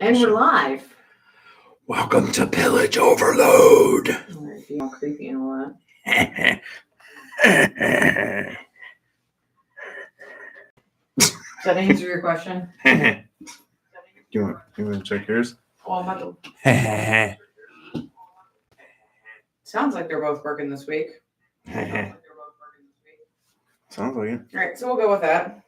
And we're live. Welcome to Pillage Overload. Alright, being all creepy and all that. Does that answer your question? You want to check yours? Oh, I'm about to. Sounds like they're both working this week. Sounds like it. Alright, so we'll go with that.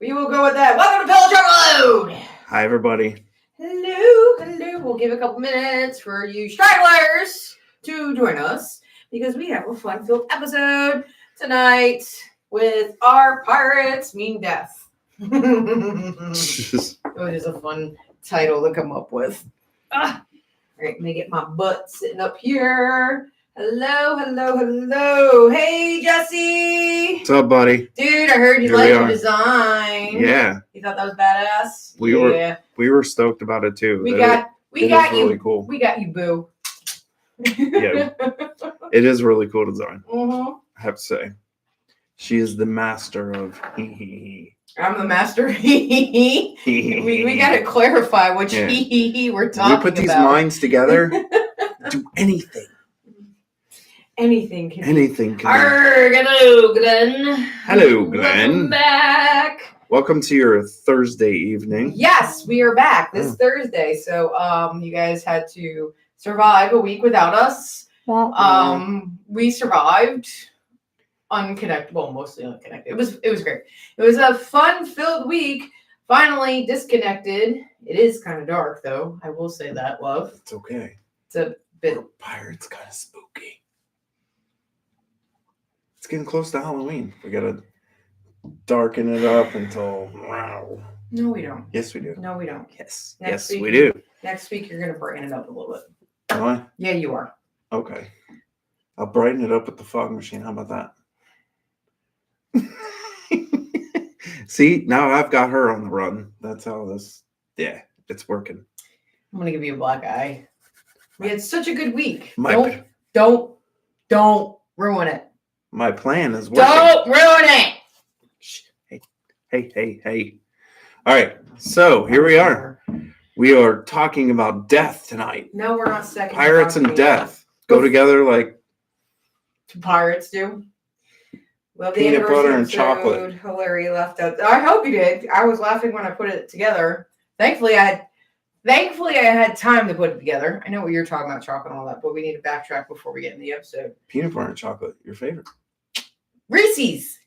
We will go with that. Welcome to Pillage Overload! Hi, everybody. Hello. We'll give a couple minutes for you stragglers to join us because we have a fun-filled episode tonight with our pirates mean death. It was a fun title to come up with. All right, let me get my butt sitting up here. Hello. Hey, Jesse. What's up, buddy? Dude, I heard you liked your design. Yeah. You thought that was badass? We were stoked about it too. We got you. Really cool. We got you, boo. Yeah. It is really cool design. Mm-hmm. I have to say. She is the master of hee. I'm the master hee. We got to clarify which hee we're talking about. We put these minds together. Do anything. Anything can. Hello, Glenn. Welcome back. Welcome to your Thursday evening. Yes, we are back this Thursday. So, you guys had to survive a week without us. We survived unconnected. Well, mostly unconnected. It was great. It was a fun-filled week. Finally disconnected. It is kind of dark, though. I will say that, love. It's okay. It's a bit. Pirates kind of spooky. It's getting close to Halloween. We gotta darken it up until No, we don't. Yes, we do. No, we don't. Yes. Next week, we do. Next week, you're gonna brighten it up a little bit. Am I? Yeah, you are. Okay. I'll brighten it up with the fog machine. How about that? See, now I've got her on the run. That's how this. Yeah, it's working. I'm gonna give you a black eye. We had such a good week. Don't ruin it. My plan is working. Don't ruin it. Hey. All right. So here we are. We are talking about death tonight. No, we're not second. Pirates and death go together like pirates do. Well, the peanut butter and chocolate. Hilary left out. I hope you did. I was laughing when I put it together. Thankfully, I had time to put it together. I know what you're talking about, chocolate and all that, but we need to backtrack before we get in the episode. Peanut butter and chocolate, your favorite. Reese's.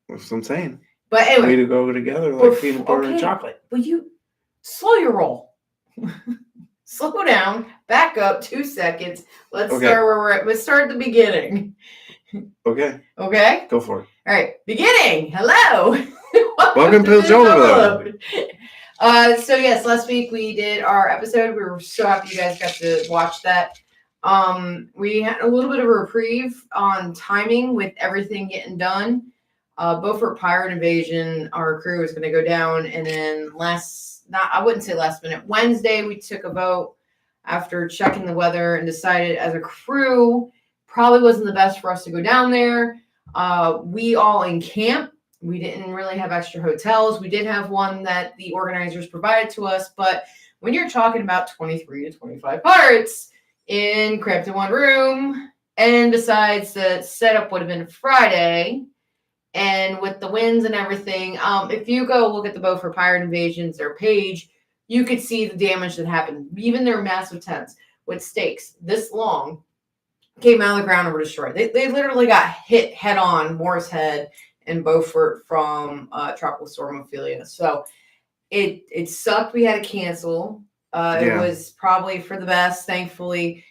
That's what I'm saying. But anyway. We to go together like peanut butter and chocolate. Will you slow your roll? Slow down. Back up 2 seconds. Let's start where we're at. Let's start at the beginning. Okay. Go for it. All right. Beginning. Hello. Welcome to Pillage Overload. So yes, last week we did our episode. We were so happy you guys got to watch that. We had a little bit of a reprieve on timing with everything getting done. Beaufort Pirate Invasion, our crew was going to go down, and then I wouldn't say last minute, Wednesday we took a vote after checking the weather and decided as a crew probably wasn't the best for us to go down there. We all in camp. We didn't really have extra hotels. We did have one that the organizers provided to us, but when you're talking about 23 to 25 pirates in cramped in one room, and besides the setup would have been Friday, and with the winds and everything, if you go look at the Beaufort Pirate Invasions, their page, you could see the damage that happened. Even their massive tents with stakes this long came out of the ground and were destroyed. They literally got hit head on, Moore's Head and Beaufort from Tropical Storm Ophelia. So it sucked. We had to cancel. It was probably for the best, thankfully.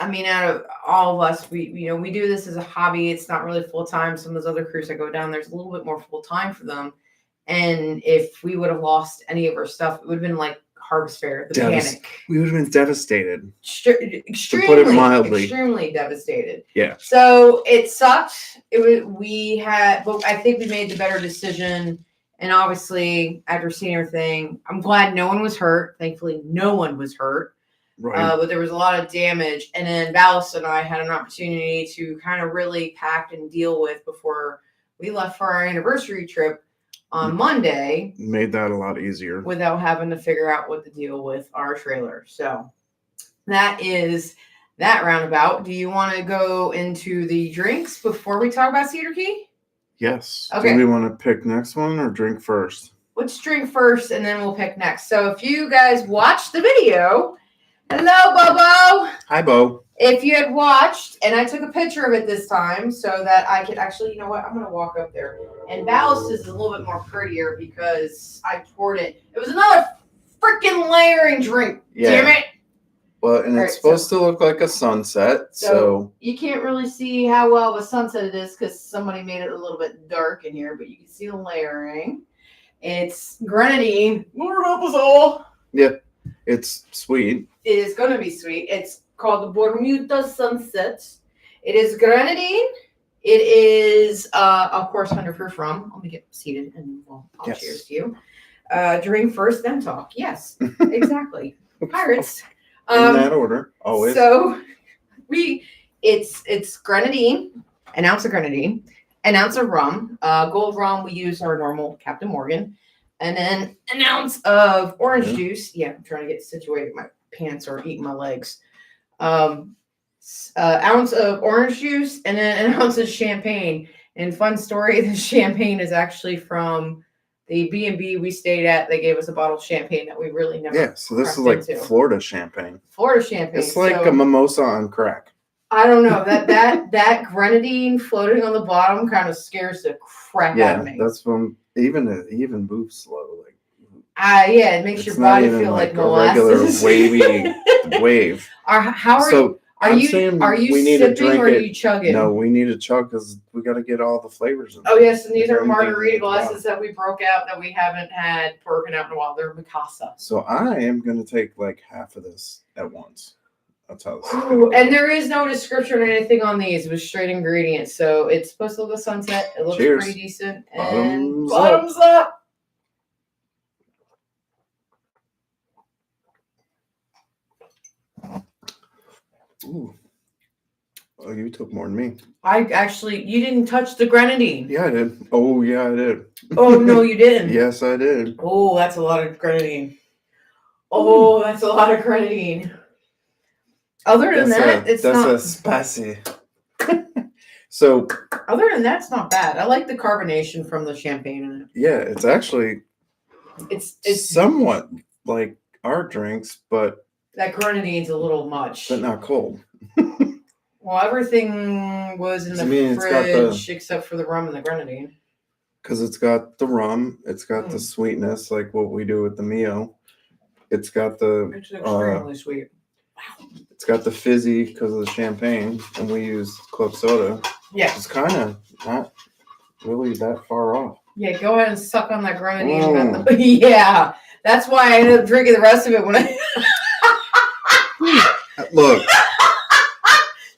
I mean, out of all of us, we do this as a hobby. It's not really full time. Some of those other crews that go down, there's a little bit more full time for them. And if we would have lost any of our stuff, it would have been like Harvest Fair, panic. We would have been devastated. Extremely, to put it mildly. Extremely devastated. Yeah. So it sucked. But I think we made the better decision. And obviously, after seeing everything, I'm glad no one was hurt. Thankfully, no one was hurt. Right. But there was a lot of damage. And then Valis and I had an opportunity to kind of really pack and deal with before we left for our anniversary trip. on Monday. Made that a lot easier without having to figure out what to deal with our trailer. So that is that roundabout. Do you want to go into the drinks before we talk about Cedar Key? Yes. Okay. Do we want to pick next one or drink first? Let's drink first and then we'll pick next. So if you guys watched the video, hello, Bobo. Hi, Bo. If you had watched, and I took a picture of it this time so that I could actually, you know what, I'm going to walk up there. And ballast is a little bit more prettier because I poured it. It was another freaking layering drink. Yeah. Damn it. Well, and it's supposed to look like a sunset, so you can't really see how well of a sunset it is because somebody made it a little bit dark in here, but you can see the layering. It's grenadine. Lord help us all. Yeah, it's sweet. It is going to be sweet. It's called the Bermuda Sunset. It is grenadine. It is, of course, 100 proof rum. Let me get seated and I'll cheers to you. Drink first, then talk. Yes, exactly. Pirates. In that order, always. So it's grenadine, an ounce of grenadine, an ounce of rum. Gold rum, we use our normal Captain Morgan. And then an ounce of orange juice. Yeah, I'm trying to get situated. My pants are eating my legs. Ounce of orange juice and then an ounce of champagne. And fun story, the champagne is actually from the B&B we stayed at. They gave us a bottle of champagne that we really never. Yeah, so this is like Florida champagne. Florida champagne. It's like a mimosa on crack. I don't know that grenadine floating on the bottom kind of scares the crap out of me. Yeah, that's when even moves slow. Like yeah, it makes your body feel like molasses. A regular wavy wave. Are you sipping or are you chugging? No, we need to chug because we got to get all the flavors in. Oh yes, and these are margarita glasses that we broke out that we haven't had broken out in a while. They're Mikasa. So I am gonna take like half of this at once. That's how this. Ooh, and there is no description or anything on these. It was straight ingredients, so it's supposed to look a sunset. It looks pretty decent. And bottoms up. Ooh. Oh, you took more than me. You didn't touch the grenadine. Yeah, I did. Oh, yeah, I did. Oh, no, you didn't. Yes, I did. Oh, that's a lot of grenadine. Oh, that's a lot of grenadine. Other than that, it's not. That's a spicy. So. Other than that, it's not bad. I like the carbonation from the champagne in it. Yeah, it's actually. It's somewhat like our drinks, but. That grenadine's a little much. But not cold. Well, everything was in the fridge except for the rum and the grenadine. Because it's got the rum, it's got the sweetness, like what we do with the Mio. It's got the it's extremely sweet. Wow. It's got the fizzy because of the champagne, and we use club soda. Yeah, it's kind of not really that far off. Yeah, go ahead and suck on that grenadine. Yeah, that's why I ended up drinking the rest of it when I. Look.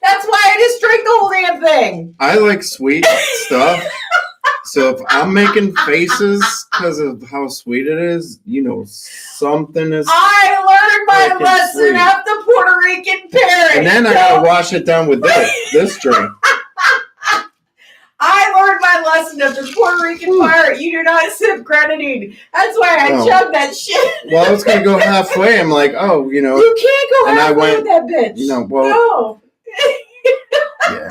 That's why I just drank the whole damn thing. I like sweet stuff. So if I'm making faces because of how sweet it is, something is. I learned my lesson at the Puerto Rican parent. And then I gotta wash it down with this drink. I learned my lesson of the Puerto Rican pirate. You do not sip grenadine. That's why I chugged that shit. Well, I was going to go halfway. I'm like, you can't go halfway with that bitch. No. Yeah.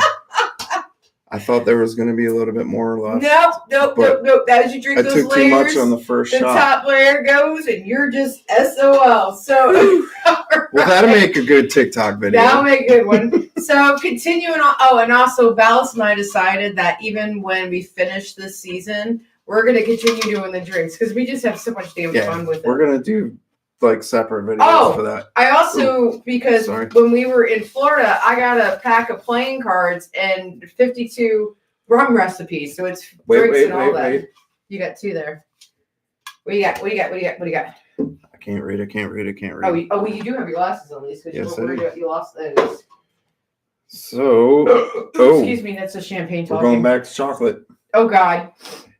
I thought there was going to be a little bit more left. Nope. As you drink those layers, I took too much on the first shot. The top layer goes, and you're just SOL. So, well, that'll make a good TikTok video. That'll make a good one. So, continuing on. Oh, and also, Ballas and I decided that even when we finish this season, we're going to continue doing the drinks because we just have so much damn fun with it. We're going to do like separate videos for that. I also, because when we were in Florida, I got a pack of playing cards and 52 rum recipes. So it's drinks and all that. Wait. You got 2 there. What do you got? What do you got? I can't read. Oh, you do have your glasses at least. Yes, I do. You lost those. So, excuse me, that's a champagne talking. We're going back to chocolate. Oh, God.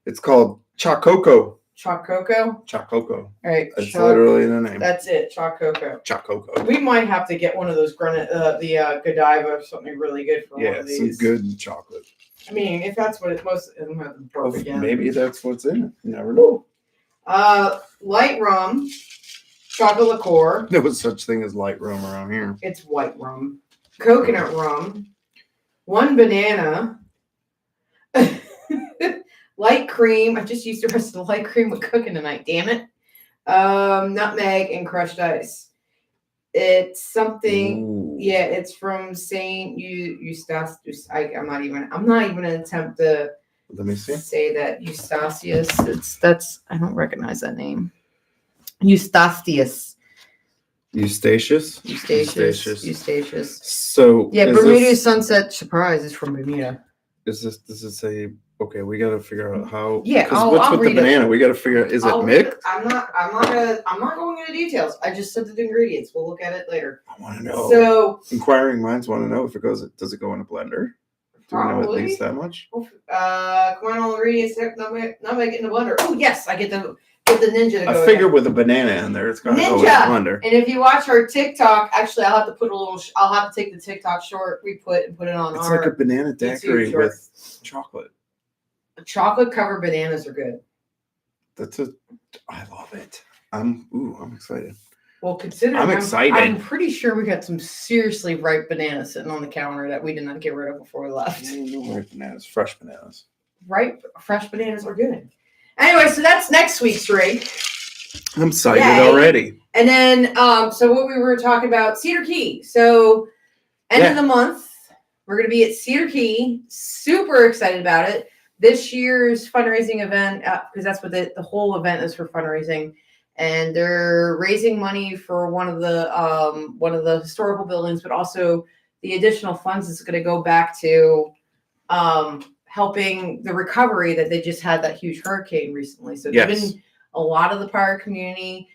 It's called Chococo. Chococo? Chococo. All right. That's literally the name. That's it. Chococo. Chococo. We might have to get one of those the Godiva or something really good for one of these. Yeah, some good chocolate. I mean, if that's what it's most, I'm gonna have to burp again. Maybe that's what's in it. You never know. Light rum, chocolate liqueur. There was such thing as light rum around here. It's white rum. Coconut rum. 1 banana. Light cream. I just used the rest of the light cream with cooking tonight. Damn it. Nutmeg and crushed ice. It's something. Ooh. Yeah, it's from Saint Eustatius. I'm not even gonna attempt to. Let me see. Say that Eustatius. I don't recognize that name. Eustachius. Eustachius. So yeah, Bermuda Sunset Surprise is from Bermuda. Does it say? Okay, we got to figure out how. Yeah, what's with the banana? We got to figure out. Is it mixed? I'm not going into details. I just said the ingredients. We'll look at it later. I want to know. So inquiring minds want to know if it goes. Does it go in a blender? Do we know at least that much? Combine ingredients. Nutmeg in the blender. Oh yes, I get the ninja to go. I figure with a banana in there, it's gonna go in the blender. And if you watch our TikTok, actually, I'll have to take the TikTok short we put and put it on. It's like a banana daiquiri with chocolate. Chocolate covered bananas are good. I love it. I'm excited. Well, considering I'm excited. I'm pretty sure we got some seriously ripe bananas sitting on the counter that we did not get rid of before we left. No ripe bananas, fresh bananas. Ripe, fresh bananas are good. Anyway, so that's next week's rig. I'm excited already. And then, so what we were talking about, Cedar Key. So, end of the month, we're going to be at Cedar Key. Super excited about it. This year's fundraising event, because that's what the whole event is for fundraising. And they're raising money for one of the historical buildings, but also the additional funds is going to go back to helping the recovery that they just had that huge hurricane recently. So there's been a lot of the pirate community,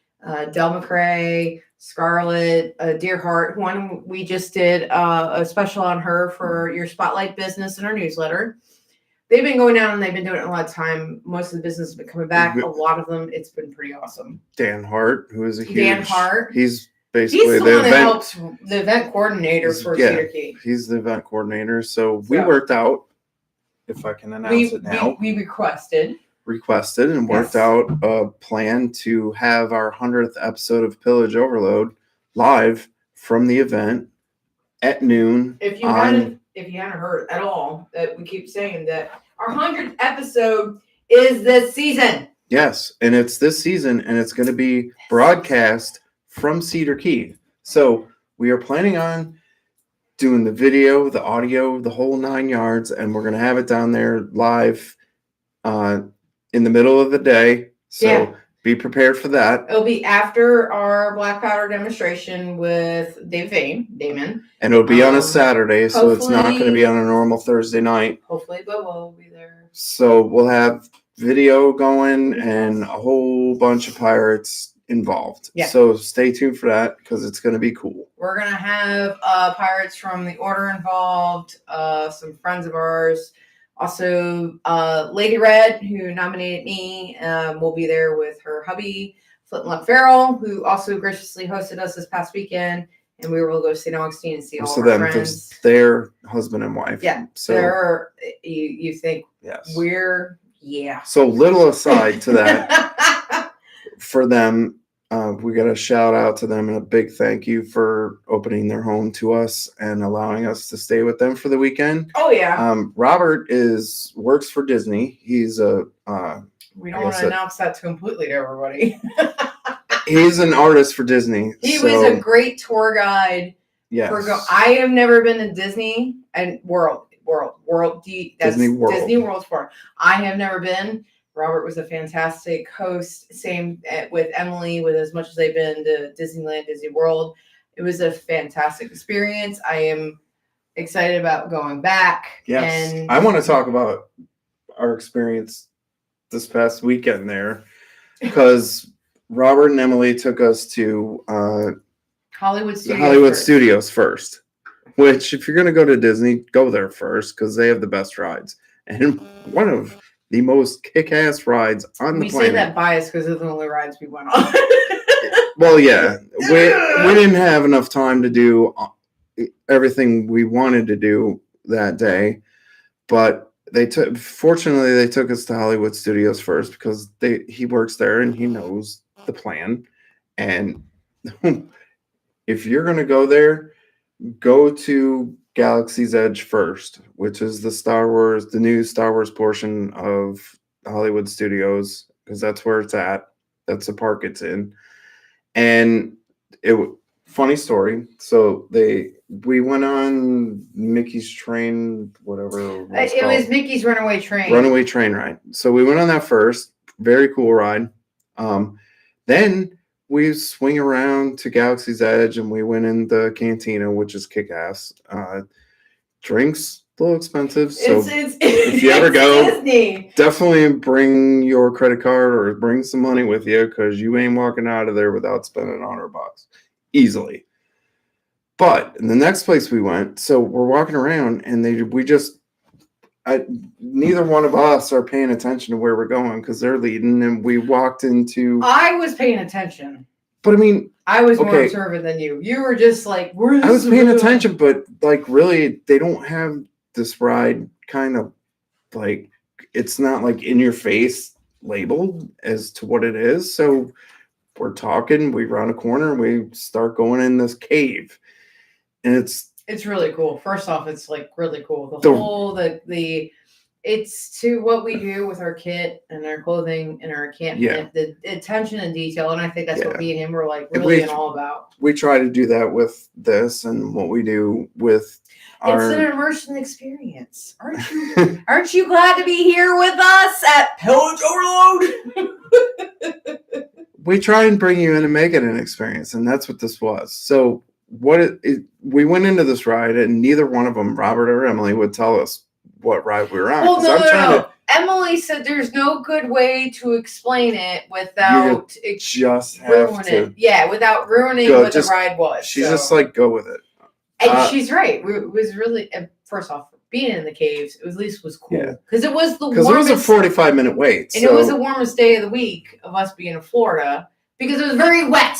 Del McRae, Scarlett, Deerheart, one we just did a special on her for your Spotlight business in our newsletter. They've been going down and they've been doing it a lot of time. Most of the business has been coming back. A lot of them, it's been pretty awesome. Dan Hart, who is a huge... Dan Hart. He's basically the event... helps the event coordinator for Cedar Key. He's the event coordinator. So we worked out, if I can announce it now. We requested and worked out a plan to have our 100th episode of Pillage Overload live from the event at noon. If you hadn't heard at all, that we keep saying that our 100th episode is this season. Yes, and it's this season, and it's going to be broadcast from Cedar Key. So we are planning on doing the video, the audio, the whole 9 yards, and we're going to have it down there live in the middle of the day. So be prepared for that. It'll be after our Black Powder demonstration with Damon. And it'll be on a Saturday, so it's not going to be on a normal Thursday night. Hopefully Bubba will be there. So we'll have video going and a whole bunch of pirates involved. Yeah. So stay tuned for that because it's going to be cool. We're going to have pirates from the Order involved, some friends of ours. Also, Lady Red, who nominated me, will be there with her hubby, Flintlock Farrell, who also graciously hosted us this past weekend. And we were able to go to St. Augustine and see all our friends. Their husband and wife. Yeah. So they're, you think we're, So little aside to that, for them, we got a shout out to them and a big thank you for opening their home to us and allowing us to stay with them for the weekend. Oh yeah. Robert works for Disney. He's a we don't want to announce that completely to everybody. He's an artist for Disney. He was a great tour guide. Yes. I have never been to Disney and Disney World Sport. I have never been. Robert was a fantastic host. Same with Emily, with as much as they've been to Disneyland, Disney World. It was a fantastic experience. I am excited about going back. Yes. And I want to talk about our experience this past weekend there because Robert and Emily took us to Hollywood Studios first. Which, if you're going to go to Disney, go there first because they have the best rides. And one of the most kick-ass rides on the planet. We say that biased because it's the only rides we went on. Well, yeah. We didn't have enough time to do everything we wanted to do that day. But Fortunately they took us to Hollywood Studios first because he works there and he knows the plan. And if you're gonna go there, go to Galaxy's Edge first, which is the new Star Wars portion of Hollywood Studios, because that's where it's at. That's the park it's in. And funny story. So we went on Mickey's train, whatever it was Mickey's Runaway Train. Runaway Train ride. So we went on that first. Very cool ride. Then we swing around to Galaxy's Edge and we went in the cantina, which is kick-ass. Drinks a little expensive, so if you ever go, Disney. Definitely bring your credit card or bring some money with you because you ain't walking out of there without spending $100 easily. But in the next place we went, so we're walking around and neither one of us are paying attention to where we're going because they're leading, and we walked into. I was paying attention, but I mean, I was more observant than you. You were just like, "Where's?" I was paying attention, but like, really, they don't have this ride kind of like it's not like in your face labeled as to what it is. So we're talking, we round a corner, and we start going in this cave, and it's really cool. First off, it's like really cool. The it's to what we do with our kit and our clothing and our encampment, the attention and detail. And I think that's what me and him were like really in all about. We try to do that with this and what we do with it's an immersion experience. Aren't you glad to be here with us at Pillage Overload? We try and bring you in and make it an experience, and that's what this was. So we went into this ride, and neither one of them, Robert or Emily, would tell us what ride we were on. Well, no. Emily said there's no good way to explain it without just ruining it. Yeah, without ruining what the ride was. She's just like, go with it. And she's right. It was really, first off, being in the caves, at least was cool. Because it was the warmest. It was a 45-minute wait. And it was the warmest day of the week of us being in Florida because it was very wet.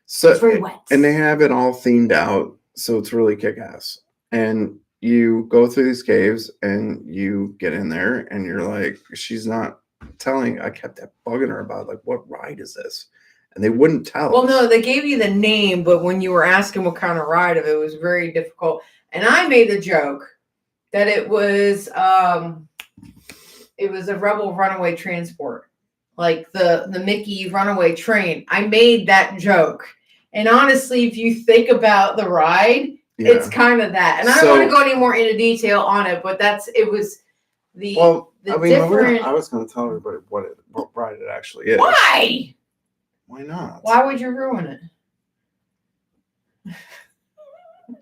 So, it's very wet. And they have it all themed out, so it's really kick-ass. And you go through these caves and you get in there and you're like, she's not telling. I kept bugging her about like, what ride is this? And they wouldn't tell. Well, no, they gave you the name, but when you were asking what kind of ride it was very difficult. And I made the joke that it was a Rebel Runaway Transport, like the Mickey Runaway Train. I made that joke. And honestly, if you think about the ride, it's kind of that. And I don't want to go any more into detail on it, but it was the different. I was going to tell everybody what ride it actually is. Why? Why not? Why would you ruin it?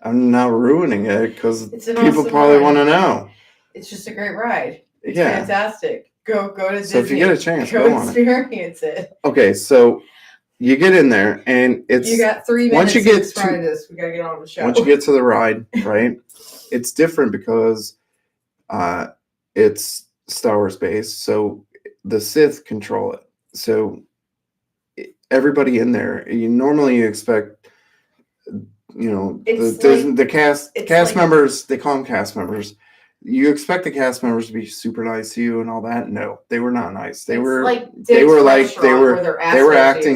I'm not ruining it because people probably want to know. It's just a great ride. It's fantastic. Go to Disney. So if you get a chance, go experience it. Okay, so you get in there and you got 3 minutes to try this. We gotta get on the show. Once you get to the ride, right? It's different because it's Star Wars based, so the Sith control it. So everybody in there, you expect, the cast members. They call them cast members. You expect the cast members to be super nice to you and all that. No, they were not nice. They were acting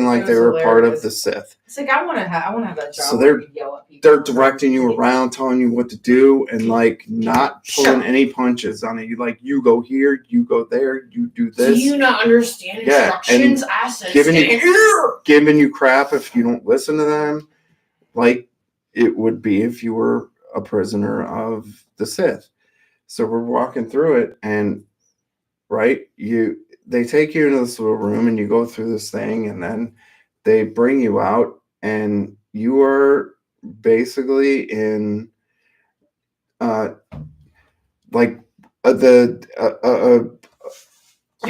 like they were part of the Sith. It's like I want to have that job. So they're directing you around, telling you what to do, and like not pulling any punches on it. You go here, you go there, you do this. Do you not understand instructions? Giving you crap if you don't listen to them, like it would be if you were a prisoner of the Sith. So we're walking through it, and they take you into this little room, and you go through this thing, and then they bring you out, and you are basically in you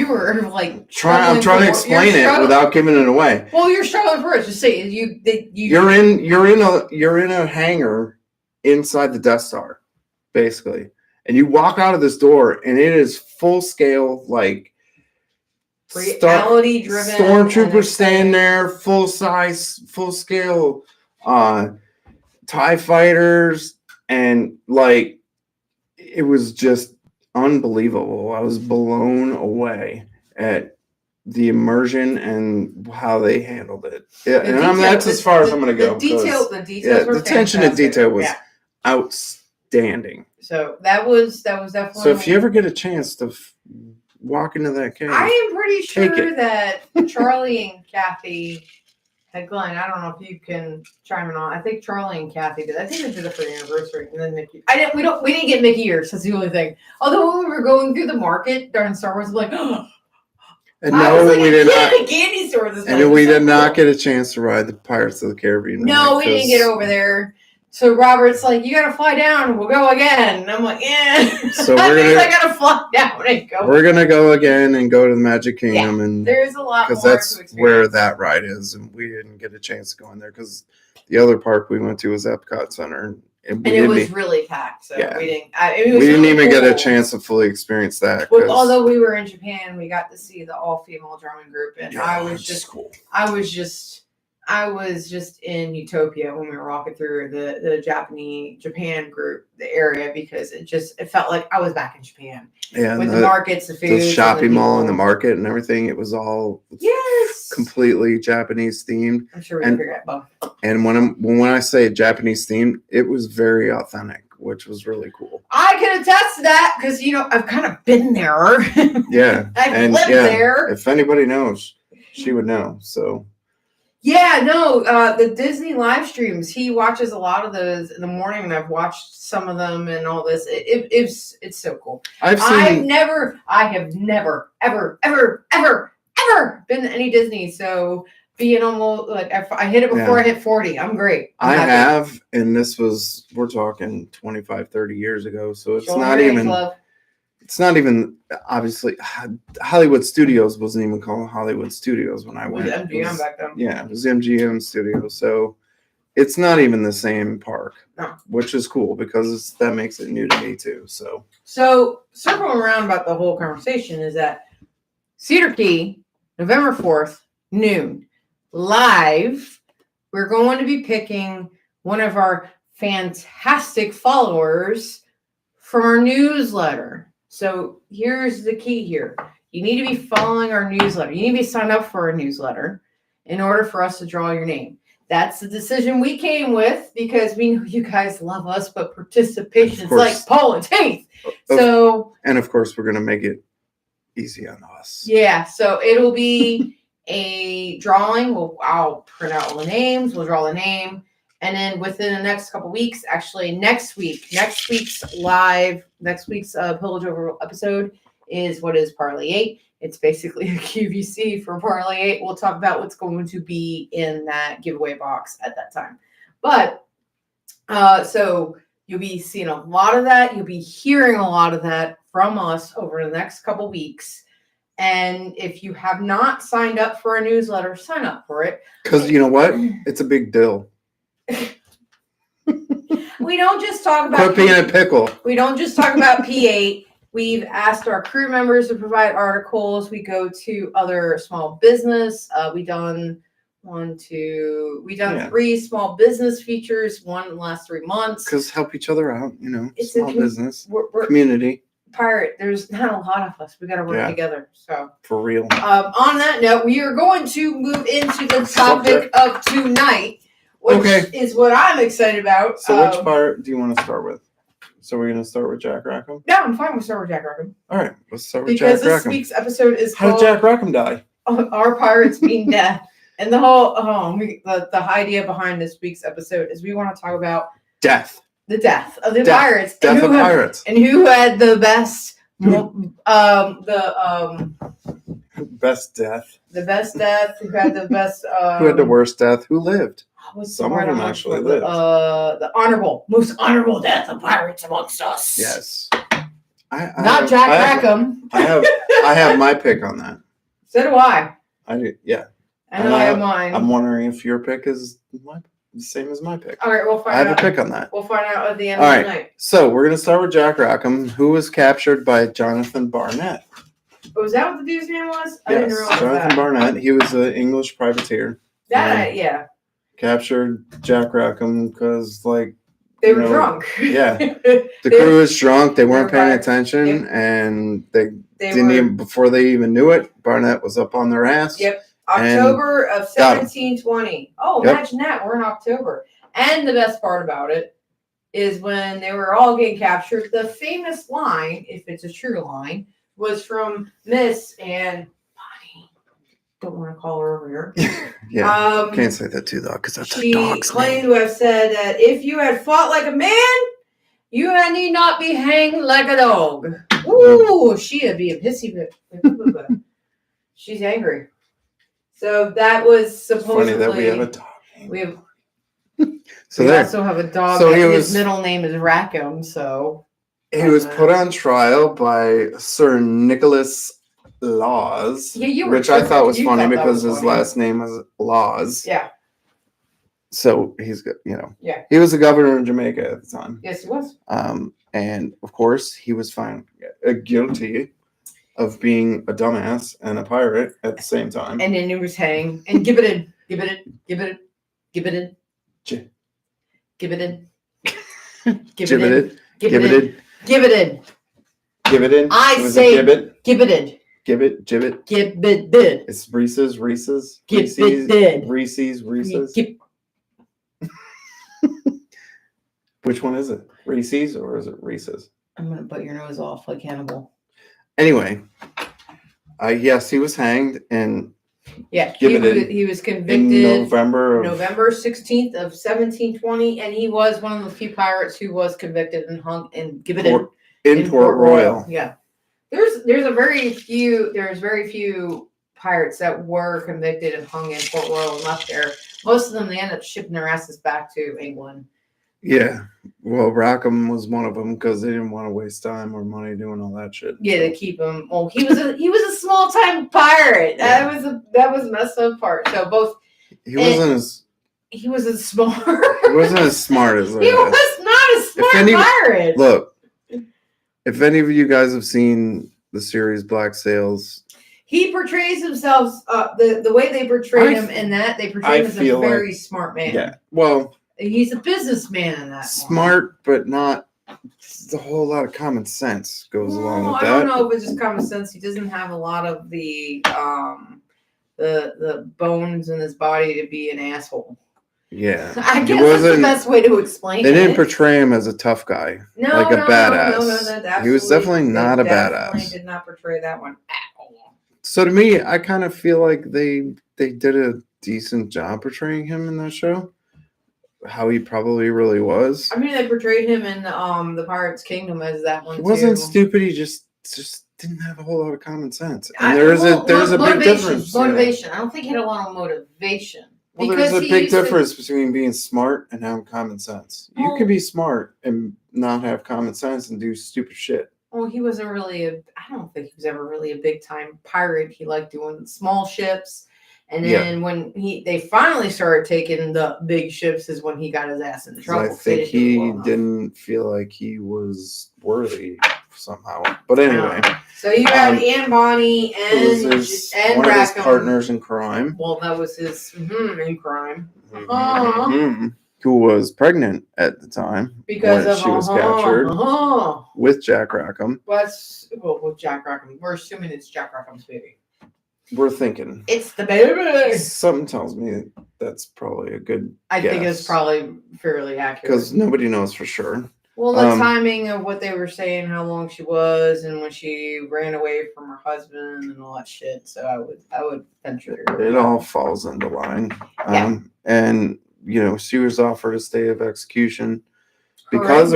were like I'm trying to explain it without giving it away. Well, you're struggling for it. Just say you're in a hangar inside the Death Star, basically. And you walk out of this door, and it is full scale, like reality driven stormtroopers stand there, full size, full scale TIE fighters, and like it was just unbelievable. I was blown away at the immersion and how they handled it. Yeah, that's as far as I'm going to go. The details were the attention to fantastic. detail was outstanding. So that was definitely. So if you ever get a chance to walk into that cave, I am pretty sure that Charlie and Kathy. Hey Glenn, I don't know if you can chime in on. I think Charlie and Kathy did. I think they did it for the anniversary, and then Mickey. We didn't get Mickey ears. That's the only thing. Although when we were going through the market during Star Wars, like, and no, we did not. A candy store this and we did not get a chance to ride the Pirates of the Caribbean. No, we didn't get over there. So Robert's like, you gotta fly down. We'll go again. And I'm like, yeah. So I gotta fly down and go. We're gonna go again and go to the Magic Kingdom, and there's a lot because that's where that ride is, and we didn't get a chance to go in there because the other park we went to was Epcot Center, and it was really packed. So we didn't. We didn't even get a chance to fully experience that. Well, although we were in Japan, we got to see the all-female drumming group, and I was just cool. I was just in utopia when we were walking through the Japan group, the area, because it felt like I was back in Japan. Yeah, with the markets, the food, the shopping mall, and the market, and everything. It was all completely Japanese themed. I'm sure we can figure it out both. And when I say Japanese themed, it was very authentic, which was really cool. I can attest to that because I've kind of been there. Yeah, I've lived there. If anybody knows, she would know. So. Yeah, no, the Disney live streams, he watches a lot of those in the morning, and I've watched some of them and all this. It's so cool. I have never, ever been to any Disney. So being almost like, I hit it before I hit 40. I'm great. I have, and we're talking 25, 30 years ago. So it's not even, obviously, Hollywood Studios wasn't even called Hollywood Studios when I went. It was MGM back then. Yeah, it was MGM Studios. So it's not even the same park, which is cool because that makes it new to me too. So circling around about the whole conversation is that Cedar Key, November 4th, noon, live, we're going to be picking one of our fantastic followers from our newsletter. So here's the key here. You need to be following our newsletter. You need to be signed up for our newsletter in order for us to draw your name. That's the decision we came with because we know you guys love us, but participation is like politics. And of course, we're going to make it easy on us. Yeah. So it'll be a drawing. I'll print out all the names. We'll draw the name. And then within the next couple weeks, actually next week's Pillage Over episode is what is Parlay 8. It's basically a QVC for Parlay 8. We'll talk about what's going to be in that giveaway box at that time. But so you'll be seeing a lot of that. You'll be hearing a lot of that from us over the next couple weeks. And if you have not signed up for a newsletter, sign up for it. Because you know what? It's a big deal. We don't just talk about quit being a pickle. We don't just talk about P8. We've asked our crew members to provide articles. We go to other small business. We've done 3 small business features, one in the last 3 months. Because help each other out, it's small business, community. Pirate, there's not a lot of us. We got to work together. So for real. On that note, we are going to move into the topic of tonight. Which is what I'm excited about. So which part do you want to start with? So we're going to start with Jack Rackham? Yeah, I'm fine with start with Jack Rackham. All right, let's start with Jack Rackham. Because this week's episode is How did Jack Rackham die? Our pirates being death. And the whole the idea behind this week's episode is we want to talk about death. The death of the pirates. Death of pirates. And who had the best best death. The best death. Who had the best who had the worst death? Who lived? Some of them actually lived. The most honorable death of pirates amongst us. Yes. Not Jack Rackham. I have my pick on that. So do I. I do. Yeah. I know I have mine. I'm wondering if your pick is the same as my pick. All right, we'll find out. I have a pick on that. We'll find out at the end of the night. So we're going to start with Jack Rackham, who was captured by Jonathan Barnett. Was that what the dude's name was? I didn't realize Jonathan Barnett. He was an English privateer. Yeah. Captured Jack Rackham because, They were drunk. Yeah. The crew was drunk. They weren't paying back. attention, Yep. and they didn't were, even, before they even knew it, Barnett was up on their ass. Yep. October of 1720. Oh, Yep. imagine that. We're in October. And the best part about it is when they were all getting captured, the famous line, if it's a true line, was from Miss and Bonnie. Don't want to call her over here. Yeah. Can't say that too, though, because that's a dog's She claimed name. to have said that if you had fought like a man, you need not be hanged like a dog. Ooh, she'd be a pissy bit. She's angry. So that was supposedly. It's funny that we have a dog. We have. So we there. also have a dog. So his middle name is Rackham. So he was put on trial by Sir Nicholas Laws, which I thought was funny because his last name was Laws. Yeah. So he's good, you know. Yeah. He was the governor of Jamaica at the time. Yes, he was. And of course, he was found guilty of being a dumbass and a pirate at the same time. And then he was hanged and give it in. Give it in. Give it in. Give it in. Give it in. Give it in. Give it in. Give it in. Give it in. I say give it. Give it in. Give it. Give it. Give it in. It's Reese's. Give it in. Reese's. Which one is it? Reese's or is it Reese's? I'm gonna butt your nose off like Hannibal. Anyway, yes, he was hanged and he was convicted in November 16th of 1720, and he was one of the few pirates who was convicted and hung and given in Port Royal. Yeah, there's very few pirates that were convicted and hung in Port Royal and left there. Most of them they end up shipping their asses back to England. Yeah, well, Rackham was one of them because they didn't want to waste time or money doing all that shit. Yeah, to keep him. Well, he was a small time pirate. Yeah. That was messed up part. So both he wasn't as smart. He wasn't as smart as he was not a smart pirate. Look, if any of you guys have seen the series Black Sails, he portrays himself. The way they portray him in that they portray him as a very smart man. Yeah, well. He's a businessman in that. Smart, but not a whole lot of common sense goes along with that. I don't know if it's just common sense. He doesn't have a lot of the bones in his body to be an asshole. Yeah. I guess that's the best way to explain it. They didn't portray him as a tough guy. Like a badass. No, he was definitely not a badass. They did not portray that one at all. So to me, I kind of feel like they did a decent job portraying him in that show. How he probably really was. I mean, they portrayed him in the Pirates Kingdom as that one. He wasn't stupid. He just didn't have a whole lot of common sense. And there's a big difference. Motivation. I don't think he had a lot of motivation. Well, there's a big difference between being smart and having common sense. You can be smart and not have common sense and do stupid shit. Well, he wasn't really I don't think he was ever really a big time pirate. He liked doing small ships. And then when they finally started taking the big ships is when he got his ass into trouble. I think he didn't feel like he was worthy somehow. But anyway. So you had Anne Bonny and one Rackham. of his partners in crime. Well, that was his in crime. Who was pregnant at the time because she was captured with Jack Rackham. With Jack Rackham. We're assuming it's Jack Rackham's baby. We're thinking it's the baby. Something tells me that's probably a good I think it's probably fairly accurate because nobody knows for sure. Well, the timing of what they were saying, how long she was, and when she ran away from her husband and all that shit. So I would venture it all falls into line. And she was offered a stay of execution because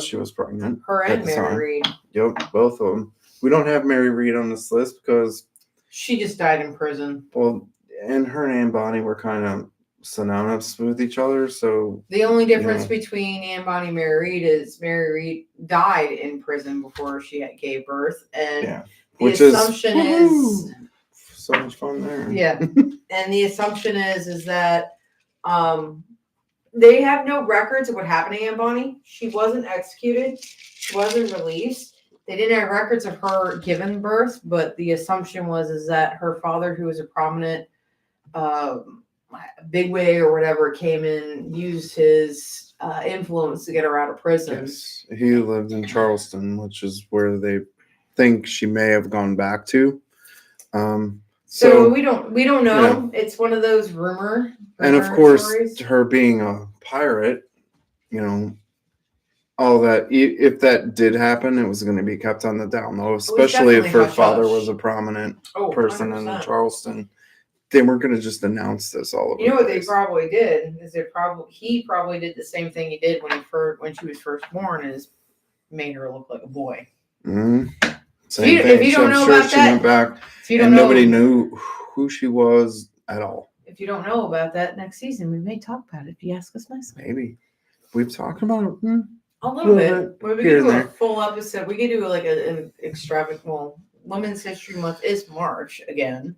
she was pregnant. Her and Mary Reed. Yep, both of them. We don't have Mary Reed on this list because she just died in prison. Well, and her and Anne Bonny were kind of synonymous with each other. So the only difference between Anne Bonny and Mary Reed is Mary Reed died in prison before she gave birth, and the assumption is so much fun there. Yeah, and the assumption is that they have no records of what happened to Anne Bonny. She wasn't executed. She wasn't released. They didn't have records of her giving birth, but the assumption was that her father, who was a prominent bigwig or whatever came in, used his influence to get her out of prison. Yes, he lived in Charleston, which is where they think she may have gone back to. So we don't know. Yeah. It's one of those rumor and of course, stories. Her being a pirate, all that. If that did happen, it was going to be kept on the down low, especially if her father was a prominent person 100%. In Charleston. They weren't going to just announce this all over. You know what they probably did is he probably did the same thing he did when she was first born, is made her look like a boy. Mm-hmm. Same thing. If you don't know about that, went back and nobody knew who she was at all. If you don't know about that, next season we may talk about it if you ask us nicely. Maybe we've talked about it a little bit. We could do a full episode. We could do like an extravagant. Well, Women's History Month is March again.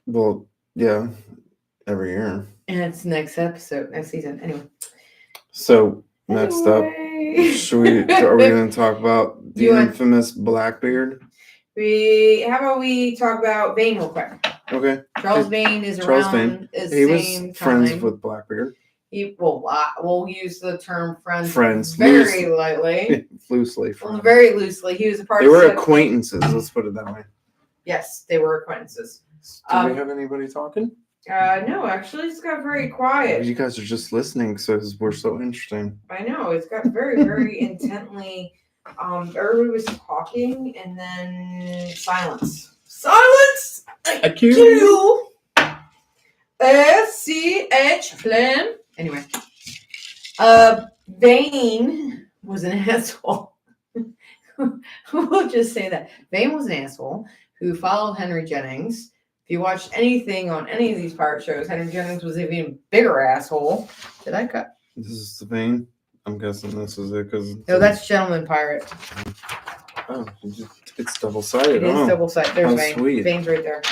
Well, yeah, every year. And it's next season. Anyway. So next up, are we going to talk about the infamous Blackbeard? How about we talk about Vane real quick? Okay. Charles Vane is around. He was friends with Blackbeard. We'll use the term friends very lightly. Loosely. Well, very loosely. He was a part of. They were acquaintances. Let's put it that way. Yes, they were acquaintances. Do we have anybody talking? No, actually, it's got very quiet. You guys are just listening, so we're so interesting. I know, it's got very, very intently. Everybody was talking, and then silence. Silence. IQ. SCH Flem. Anyway, Vane was an asshole. We'll just say that Vane was an asshole who followed Henry Jennings. If you watched anything on any of these pirate shows, Henry Jennings was an even bigger asshole. Did I cut? This is the Vane. I'm guessing this is it because no, that's Gentleman Pirate. Oh, it's double-sided. It is double-sided. There's Vane. Sweet. Vane's right there.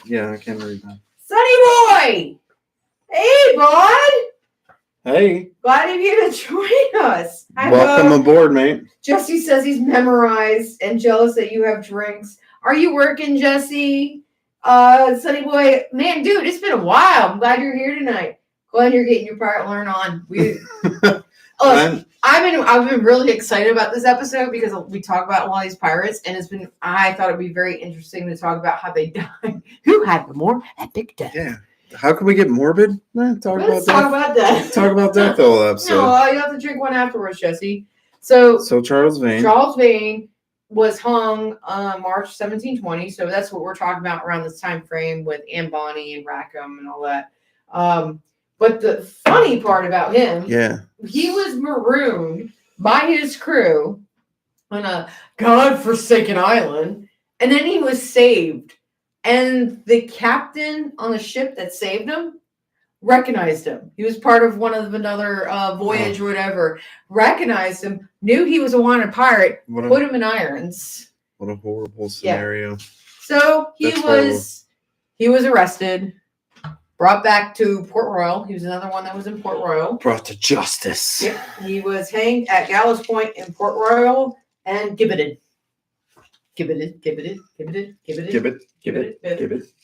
Yeah, I can't read that. Sunny boy! Hey, bud! Hey. Glad of you to join us. Welcome aboard, mate. Jesse says he's memorized and jealous that you have drinks. Are you working, Jesse? Sunny boy, man, dude, it's been a while. I'm glad you're here tonight. Glad you're getting your pirate learn on. I've been really excited about this episode because we talk about a lot of these pirates, and I thought it'd be very interesting to talk about how they died. Who had the more epic death? Yeah. How can we get morbid? Let's talk about death. Talk about death the whole episode. No, you have to drink one afterwards, Jesse. So Charles Vane. Charles Vane was hung March 1720. So that's what we're talking about around this time frame with Anne Bonny and Rackham and all that. But the funny part about him, he was marooned by his crew on a godforsaken island, and then he was saved. And the captain on the ship that saved him recognized him. He was part of another voyage or whatever. Recognized him, knew he was a wanted pirate, put him in irons. What a horrible scenario. Yeah. So he was arrested, brought back to Port Royal. He was another one that was in Port Royal. Brought to justice. Yep. He was hanged at Gallows Point in Port Royal and gibbeted. Gibbeted.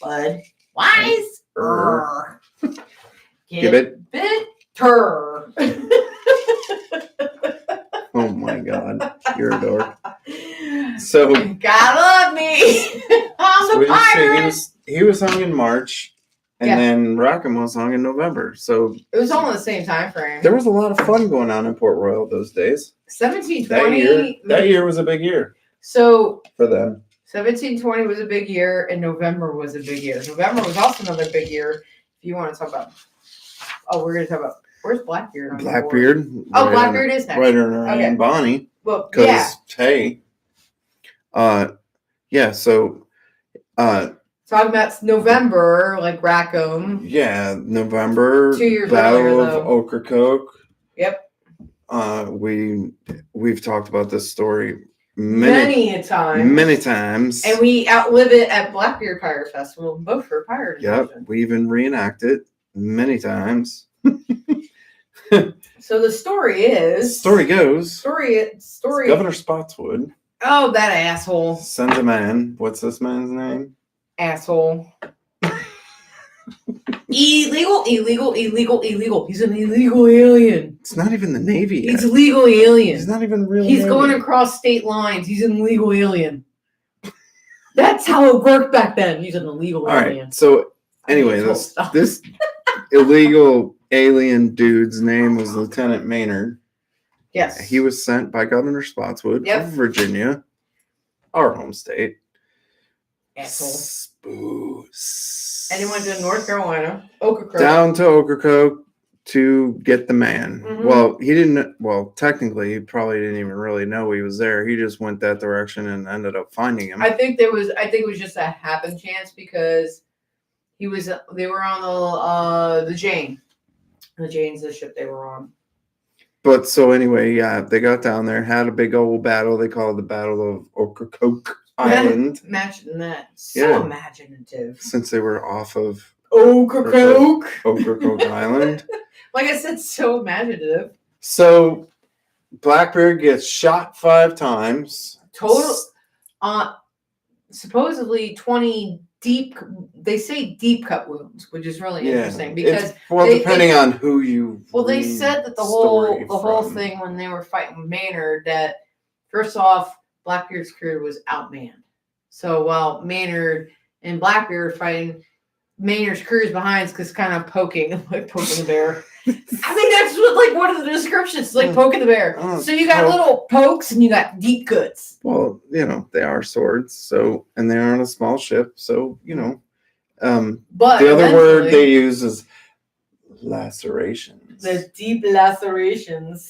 Bud. Wise. Gibbet. Tur. Oh my God. You're a dork. So. God love me. I'm a pirate. He was hung in March. And then Rackham was hung in November. So it was all in the same time frame. There was a lot of fun going on in Port Royal those days. 1720. That year was a big year. So for them. 1720 was a big year, and November was a big year. November was also another big year. If you want to talk about, we're going to talk about, where's Blackbeard? Blackbeard. Blackbeard is next. Right under Anne Bonny. Well, hey. So. Talking about November, like Rackham. Yeah, November. 2 years Battle earlier, of Ocracoke. Yep. We've talked about this story many times. And we outlive it at Blackbeard Pirate Festival, both for pirate. Yep, we even reenact it many times. So the story is. Story goes. Story. Governor Spotswood. Oh, that asshole. Sends a man. What's this man's name? Asshole. Illegal. He's an illegal alien. It's not even the Navy yet. He's a legal alien. He's not even real. He's Navy. going across state lines. He's an illegal alien. That's how it worked back then. He's an illegal alien. Right. So anyway, this illegal alien dude's name was Lieutenant Maynard. Yes. He was sent by Governor Spotswood of Virginia, our home state. Asshole. Spoos. And he went to North Carolina, Ocracoke. Down to Ocracoke to get the man. Mm-hmm. Well, he didn't. Well, technically, he probably didn't even really know he was there. He just went that direction and ended up finding him. I think it was just a happen chance because they were on the Jane. The Jane's the ship they were on. But so anyway, yeah, they got down there, had a big old battle. They called it the Battle of Ocracoke Island. Imagine that. So imaginative. Since they were off of Ocracoke Island. Like I said, so imaginative. So Blackbeard gets shot 5 times. Total. Supposedly 20 deep. They say deep cut wounds, which is really interesting because depending on who you. Well, they said that the whole thing when they were fighting with Maynard, that first off, Blackbeard's crew was outmanned. So while Maynard and Blackbeard were fighting, Maynard's crew is behind because kind of poking the bear. I think that's what one of the descriptions, like poking the bear. So you got little pokes and you got deep cuts. Well, they are swords, so and they are on a small ship, so But the other word they use is lacerations. The deep lacerations.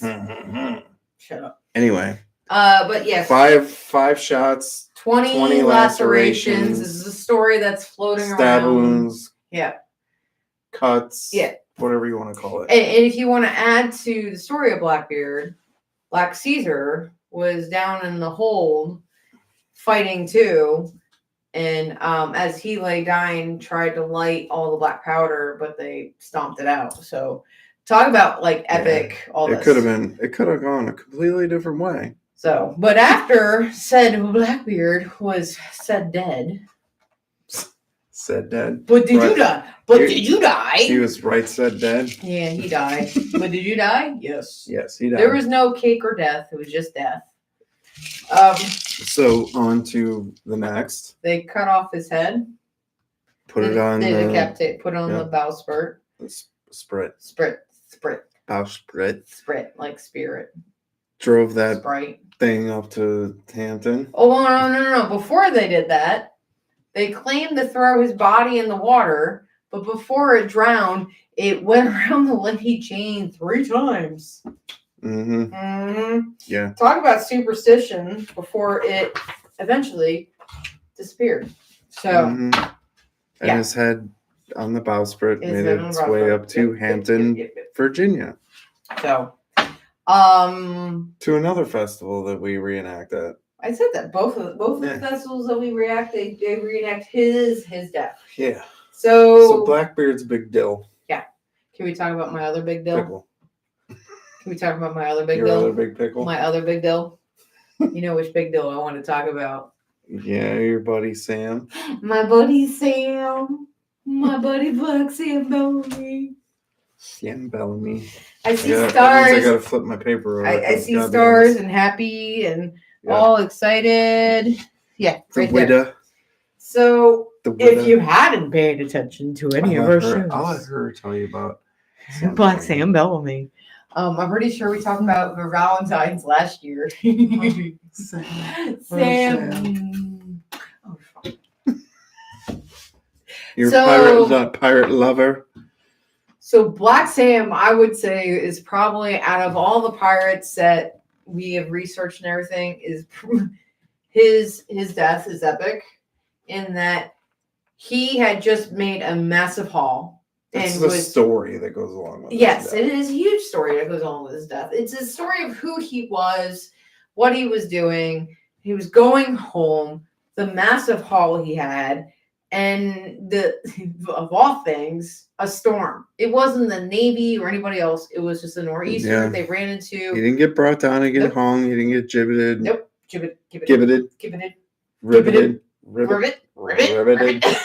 Shut up. Anyway. But yes. 5 shots. 20 lacerations. This is a story that's floating around. Stab wounds. Yeah. Cuts. Yeah. Whatever you want to call it. And if you want to add to the story of Blackbeard, Black Caesar was down in the hold fighting too. And as he lay dying, tried to light all the black powder, but they stomped it out. So talk about epic all this. It could have gone a completely different way. So, but after said Blackbeard was said dead. Said dead. But did you die? But did you die? He was said dead. Yeah, he died. But did you die? Yes. Yes, he died. There was no cake or death. It was just death. So on to the next. They cut off his head. Put it on the bowsprit. Sprit. Bowsprit. Like spirit. Drove that Sprite thing up to Hampton. Oh, no. Before they did that, they claimed to throw his body in the water, but before it drowned, it went around the levee chain 3 times. Yeah. Talk about superstition before it eventually disappeared. So, and his head on the bowsprit made its way up to Hampton, Virginia. So, to another festival that we reenact at. I said that both of the festivals that we reenact, they reenact his death. Yeah. So Blackbeard's big dill. Yeah. Can we talk about my other big dill? Pickle. Can we talk about my other big Your dill? other big pickle? My other big dill. You know which big dill I want to talk about. Yeah, your buddy Sam. My buddy Sam. My buddy Black Sam Bellamy. Sam Bellamy. I see stars. I gotta flip my paper over. I see stars and happy and all excited. Yeah, right there. So if you hadn't paid attention to any of our shows, I'll let her tell you about Black Sam Bellamy. I'm pretty sure we talked about the Valentine's last year. Sam. Oh, You're pirate lover. So Black Sam, I would say, is probably out of all the pirates that we have researched and everything, is his death is epic in that he had just made a massive haul. It's the story that goes along with it. Yes, it is a huge story that goes along with his death. It's a story of who he was, what he was doing. He was going home, the massive haul he had, and of all things, a storm. It wasn't the Navy or anybody else. It was just a nor'easter that they ran into. He didn't get brought down and get hung. He didn't get gibbeted. Nope. Gibbeted. Riveted.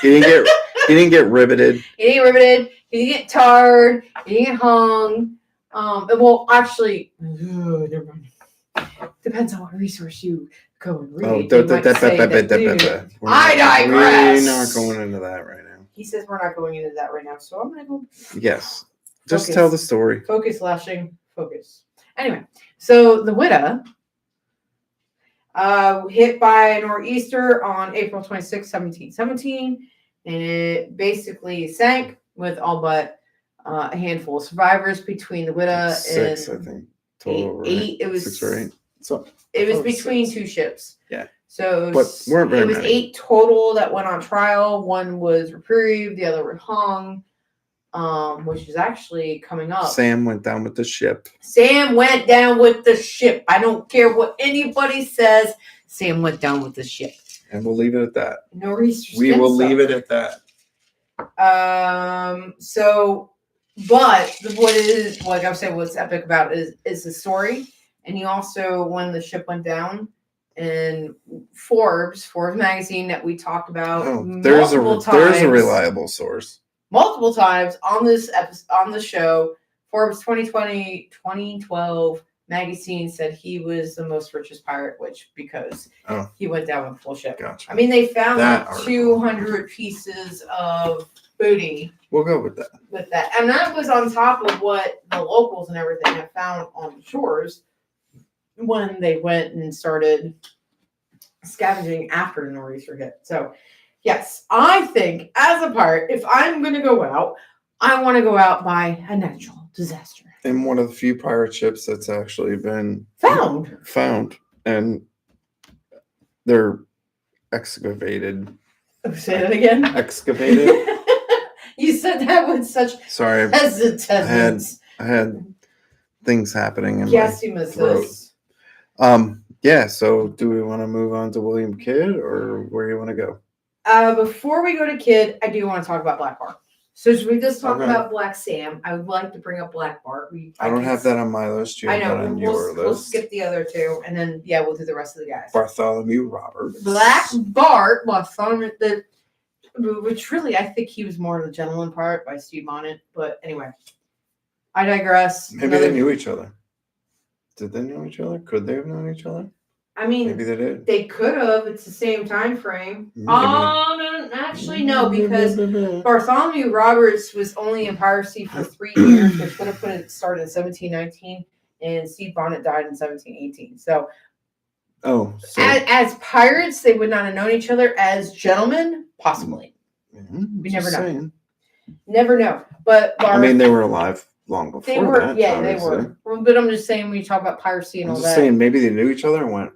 He He didn't get riveted. He didn't get tarred. He didn't get hung. Well, actually, never mind. Depends on what resource you go and read. I digress. We're not going into that right now. He says we're not going into that right now, so I'm gonna go. Yes, just tell the story. Focus, Lashing. Focus. Anyway, so the Witta hit by a nor'easter on April 26, 1717, and it basically sank with all but a handful of survivors between the Witta and 6, I think. Total, eight. It was 6 or 8. So it was between 6. 2 ships. Yeah. So it was, but weren't very many. 8 total that went on trial. One was reprieved, the other was hung. Which is actually coming up. Sam went down with the ship. I don't care what anybody says. Sam went down with the ship. And we'll leave it at that. No research. We will leave it at that. But what is, like I said, what's epic about is the story. And he also, when the ship went down, and Forbes magazine that we talked about there's a reliable source. Multiple times on this on the show, Forbes 2012 magazine said he was the most richest pirate, because he went down with full ship. Gotcha. I mean, they found like 200 pieces of booty. We'll go with that. And that was on top of what the locals and everything have found on the shores when they went and started scavenging after the nor'easter hit. So, yes, I think as a pirate, if I'm going to go out, I want to go out by a natural disaster. And one of the few pirate ships that's actually been found, and they're excavated. Say that again. Excavated. You said that with such hesitance. I had things happening in my throat. Yeah. So, do we want to move on to William Kidd, or where do you want to go? Before we go to Kidd, I do want to talk about Black Bart. So should we just talk about Black Sam? I would like to bring up Black Bart. I don't have that on my list. You have that on your list. We'll skip the other two, and then we'll do the rest of the guys. Bartholomew Roberts. Black Bart, which really I think he was more of the gentleman part by Steve Bonnet. But anyway, I digress. Maybe they knew each other. Did they know each other? Could they have known each other? I mean, maybe they did. They could have. It's the same time frame. No, actually, no, because Bartholomew Roberts was only in piracy for 3 years, which would have put it started in 1719, and Steve Bonnet died in 1718. So, as pirates, they would not have known each other. As gentlemen, possibly. We never know. Never know. But they were alive long before they were. That, yeah, obviously. They were. But I'm just saying, when you talk about piracy and all that. I'm just saying, maybe they knew each other and went,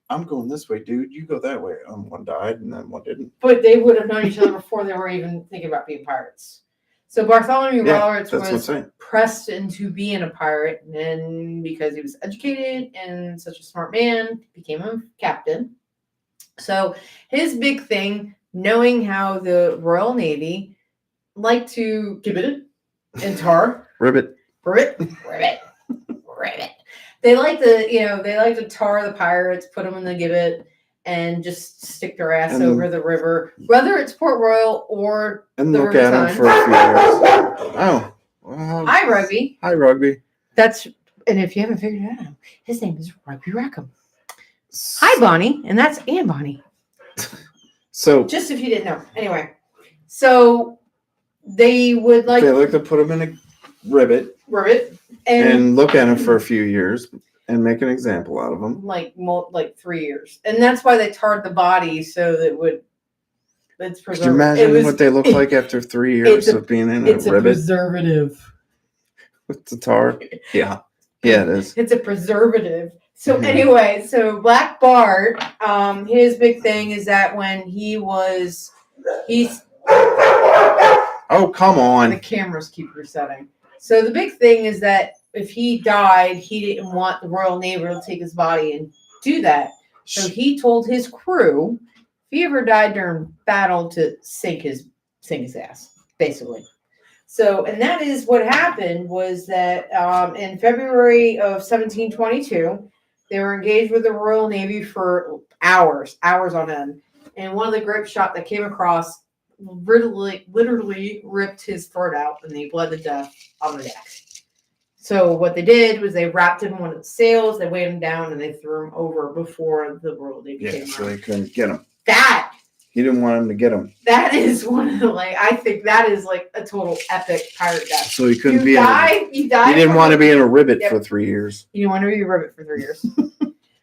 I'm going this way, dude. You go that way. One died and then one didn't. But they would have known each other before they were even thinking about being pirates. So Bartholomew Roberts was pressed into being a pirate, and then because he was educated and such a smart man, became a captain. So his big thing, knowing how the Royal Navy like to gibbet and tar. Ribbit. They like to tar the pirates, put them in the gibbet, and just stick their ass over the river, whether it's Port Royal or and look at them for a few years. Oh, well, hi Rugby. Hi Rugby. And if you haven't figured it out, his name is Rugby Rackham. Hi Bonnie, and that's Ann Bonnie. So just if you didn't know, anyway, so they would like to put them in a ribbit. And look at him for a few years and make an example out of him. Like 3 years. And that's why they tarred the body so that it's preserved. Could you imagine what they look like after 3 years of being in a ribbit? It's a preservative. With the tar? Yeah. Yeah, it is. It's a preservative. So anyway, Black Bart, his big thing is that when he's oh, come on. The cameras keep resetting. So the big thing is that if he died, he didn't want the Royal Navy to take his body and do that. So he told his crew, if he ever died during battle, to sink his ass, basically. So, and that is what happened was that in February of 1722, they were engaged with the Royal Navy for hours on end. And one of the grape shot that came across literally ripped his throat out, and he bled to death on the deck. So what they did was they wrapped him in one of the sails, they weighed him down, and they threw him over before the world they became. Yeah, so they couldn't get him. He didn't want him to get him. That is one of the, I think that is a total epic pirate death. So he couldn't you died. He didn't want to be in a rivet for 3 years. He didn't want to be a rivet for 3 years.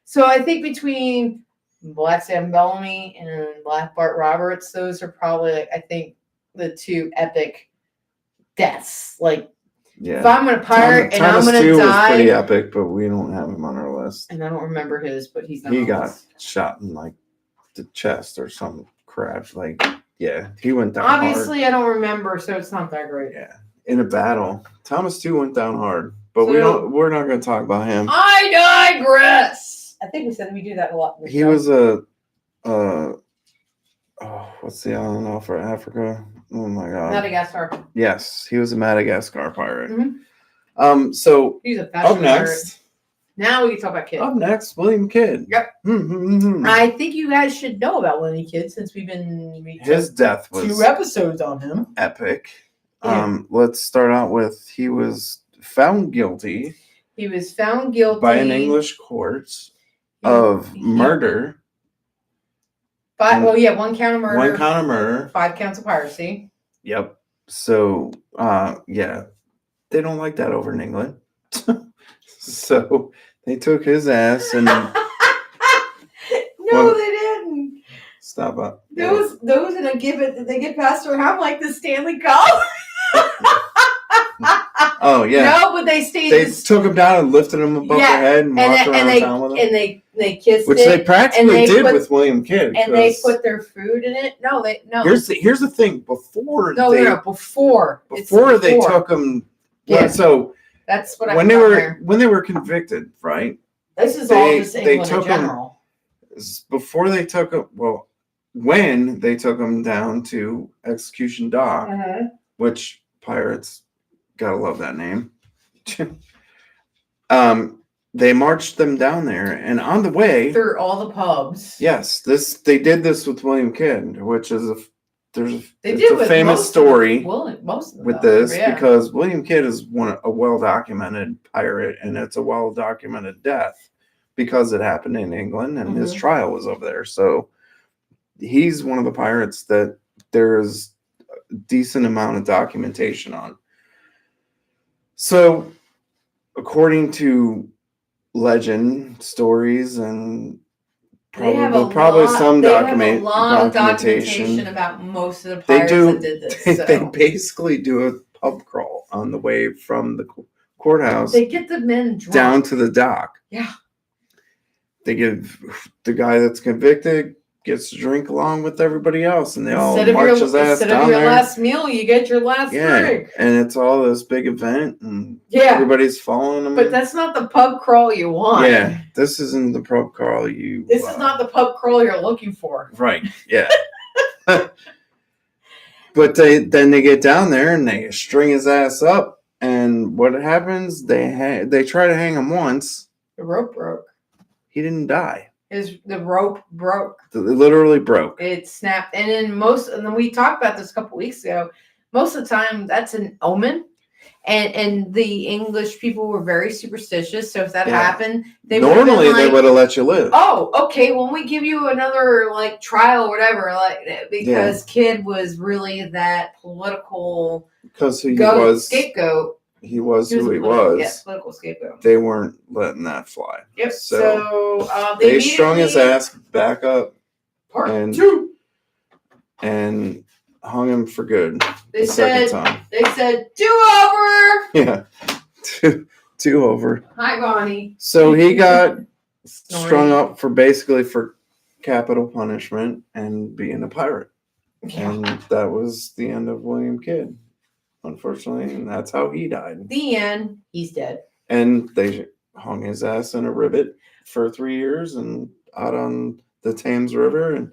So I think between Black Sam Bellamy and Black Bart Roberts, those are probably I think the two epic deaths. If I'm gonna pirate and I'm gonna die, was pretty epic, but we don't have him on our list. And I don't remember his, but he's not. He got shot in the chest or some crap. He went down. Obviously, hard. I don't remember, so it's not that great. Yeah, in a battle, Thomas too went down hard, but we're not going to talk about him. I digress. I think we said we do that a lot. He was what's the island off for Africa? Oh my God, Madagascar. Yes, he was a Madagascar pirate. Mm-hmm. So he's a fashion up next. Pirate. Now we can talk about Kidd. Up next, William Kidd. Yep. Mm-hmm. I think you guys should know about William Kidd since his death was 2 episodes on him. Epic. Yeah. Let's start out with he was found guilty. He was found guilty by an English court of murder. 1 count of murder. 1 count of murder. 5 counts of piracy. Yep. So, they don't like that over in England. So they took his ass and. No, they didn't. Stop up. Those and I give it. Did they get passed around like the Stanley Cup? Oh yeah. No, but they stayed. They took him down and lifted him above their head and walked around town with him. And they kissed which it. They practically did with William Kidd. And they put their food in it. No. Here's the thing. Before they took him. Yeah. So that's what when they were convicted, right? This is all just England in general. Before they took him, when they took him down to Execution Dock, which pirates gotta love that name. They marched them down there, and on the way through all the pubs. Yes, they did this with William Kidd, which is a famous story with this because William Kidd is a well-documented pirate, and it's a well-documented death because it happened in England and his trial was over there. So he's one of the pirates that there's a decent amount of documentation on. So according to legend, stories, and probably some documentation about most of the pirates that did this. They basically do a pub crawl on the way from the courthouse. They get the men drunk down to the dock. Yeah. They give the guy that's convicted gets to drink along with everybody else, and they all march his ass down there. Instead of your last meal, you get your last drink. And it's all this big event, and everybody's following them. But that's not the pub crawl you want. Yeah, this isn't the pub crawl This is not the pub crawl you're looking for. Right, yeah. But then they get down there, and they string his ass up, and what happens, they try to hang him once. The rope broke. He didn't die. The rope broke. It literally broke. It snapped. And then we talked about this a couple weeks ago. Most of the time, that's an omen. And the English people were very superstitious. So if that happened, they would have let you live. Oh, okay. Well, we give you another trial or whatever, because Kidd was really that political scapegoat. He was who he was. Yes, political scapegoat. They weren't letting that fly. Yep. So they strung his ass back up. Part 2. And hung him for good. They said 2 over. Yeah. Two over. Hi, Bonnie. So he got strung up for capital punishment and being a pirate. Yeah. And that was the end of William Kidd. Unfortunately, and that's how he died. The end. He's dead. And they hung his ass in a rivet for 3 years and out on the Thames River. And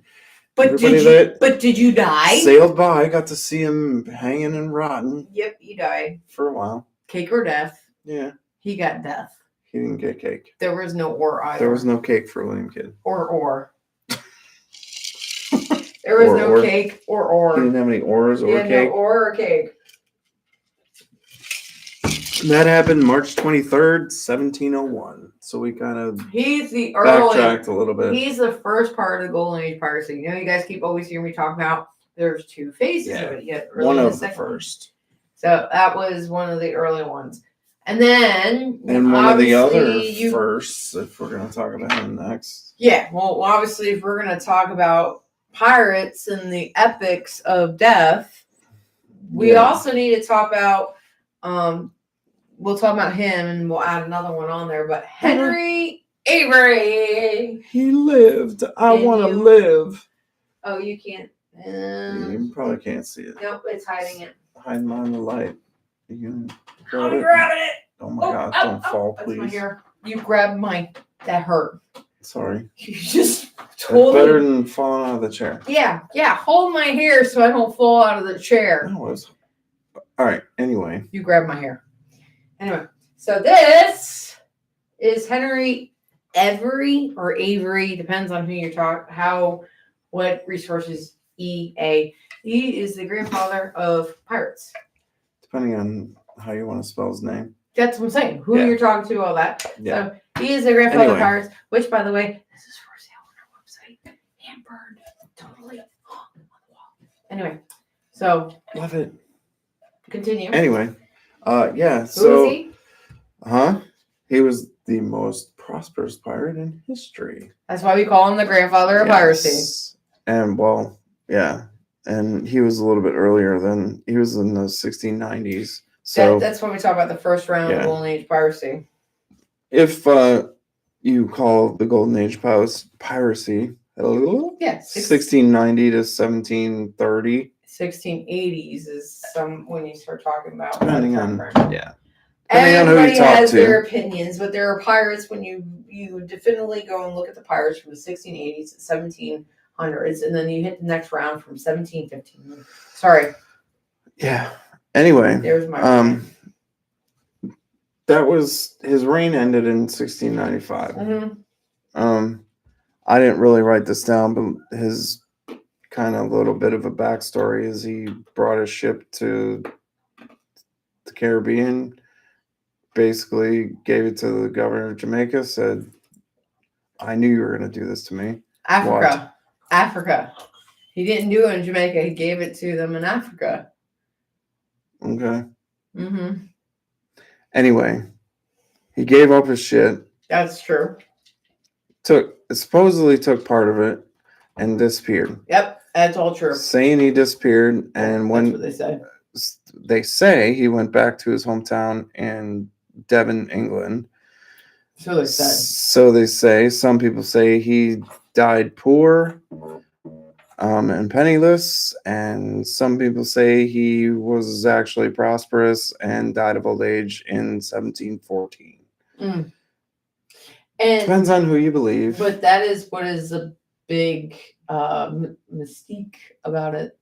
But did you die? Sailed by, got to see him hanging and rotting. Yep, he died. For a while. Cake or death. Yeah. He got death. He didn't get cake. There was no or either. There was no cake for William Kidd. Or. There was no Or. cake or He didn't have any oars He or had cake. no or cake. That happened March 23rd, 1701. So we kind of He's the backtracked a little bit. He's the first part of the Golden Age piracy. You know, you guys keep always hearing me talk about there's two phases of it. You have one early of the first. So that was one of the early ones. And then and one of the other firsts, if we're going to talk about him next. Yeah, well, obviously, if we're going to talk about pirates and the epics of death, we also need to talk about, we'll talk about him and we'll add another one on there, but Henry Avery. He lived. I want to live. Oh, you can't. You probably can't see it. Nope, it's hiding it. Hiding behind the light. You I'm grabbing it. Oh my God, don't fall, please. That's my hair. You grabbed that hurt. Sorry. You just totally. It's better than falling out of the chair. Yeah, hold my hair so I don't fall out of the chair. No, it was... All right, anyway. You grabbed my hair. Anyway, so this is Henry Avery or Avery, depends on who you're talking, what resources EA. He is the grandfather of pirates. Depending on how you want to spell his name. That's what I'm saying. Who you're talking to, all that. Yeah. So he is the grandfather of pirates, which, by the way, this is for sale on our website. Hand burned. Totally on the wall. Anyway, so. Love it. Continue. Anyway, yeah. Who is he? He was the most prosperous pirate in history. That's why we call him the grandfather of piracy. And well, yeah. And he was a little bit earlier than he was in the 1690s. So that's when we talk about the first round of Golden Age piracy. If you call the Golden Age piracy, 1690 to 1730. 1680s is when you start talking about. Depending on who you Everybody talk has to. their opinions, but there are pirates when you definitively go and look at the pirates from the 1680s to 1700s, and then you hit the next round from 1715. Sorry. Yeah. Anyway, there's my that was his reign ended in 1695. Mm-hmm. I didn't really write this down, but his kind of little bit of a backstory is he brought a ship to the Caribbean, basically gave it to the governor of Jamaica, said, I knew you were going to do this to me. Africa. He didn't do it in Jamaica. He gave it to them in Africa. Okay. Mm-hmm. Anyway, he gave up his shit. That's true. Supposedly took part of it and disappeared. Yep, that's all true. Saying he disappeared, and when that's what they say he went back to his hometown in Devon, England. So they said. So they say. Some people say he died poor and penniless, and some people say he was actually prosperous and died of old age in 1714. Mm. And depends on who you believe. But that is what is the big mystique about it,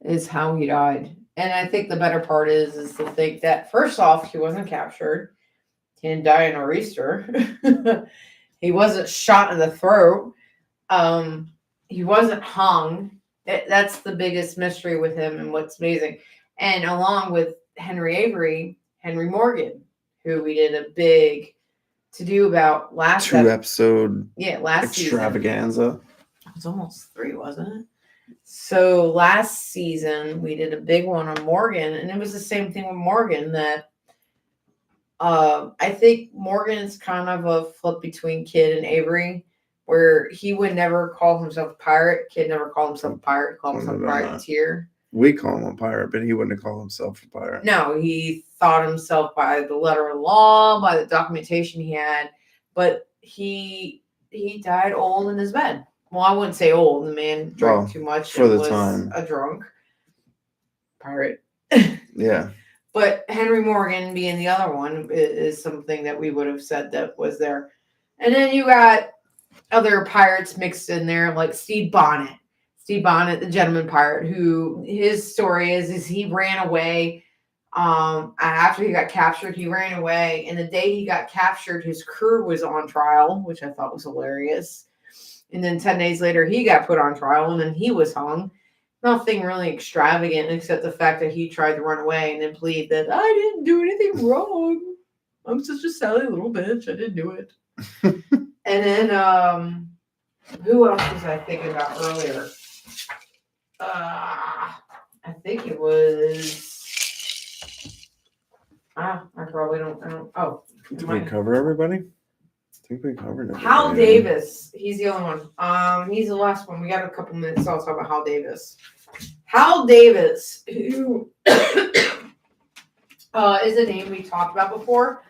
is how he died. And I think the better part is to think that, first off, he wasn't captured. He didn't die in a reister. He wasn't shot in the throat. He wasn't hung. That's the biggest mystery with him and what's amazing. And along with Henry Avery, Henry Morgan, who we did a big to-do about last episode last extravaganza. Season. It was almost 3, wasn't it? So last season we did a big one on Morgan, and it was the same thing with Morgan, that I think Morgan's kind of a flip between Kidd and Avery, where he would never call himself a pirate. Kidd never called himself a pirate. He called himself a privateer. We call him a pirate, but he wouldn't have called himself a pirate. No, he thought himself by the letter of law, by the documentation he had, but he died old in his bed. Well, I wouldn't say old. The man drank too much for the time. A drunk pirate. Yeah. But Henry Morgan being the other one is something that we would have said that was there. And then you got other pirates mixed in there, like Stede Bonnet. Stede Bonnet, the gentleman pirate, who his story is he ran away. After he got captured, he ran away. And the day he got captured, his crew was on trial, which I thought was hilarious. And then 10 days later, he got put on trial and then he was hung. Nothing really extravagant except the fact that he tried to run away and then plead that I didn't do anything wrong. I'm such a silly little bitch. I didn't do it. And then, who else was I thinking about earlier? I think it was. I probably don't. Oh. Did we cover everybody? I think we covered everybody. Hal Davis. He's the only one. He's the last one. We got a couple minutes, so I'll talk about Hal Davis. Hal Davis, who is a name we talked about before.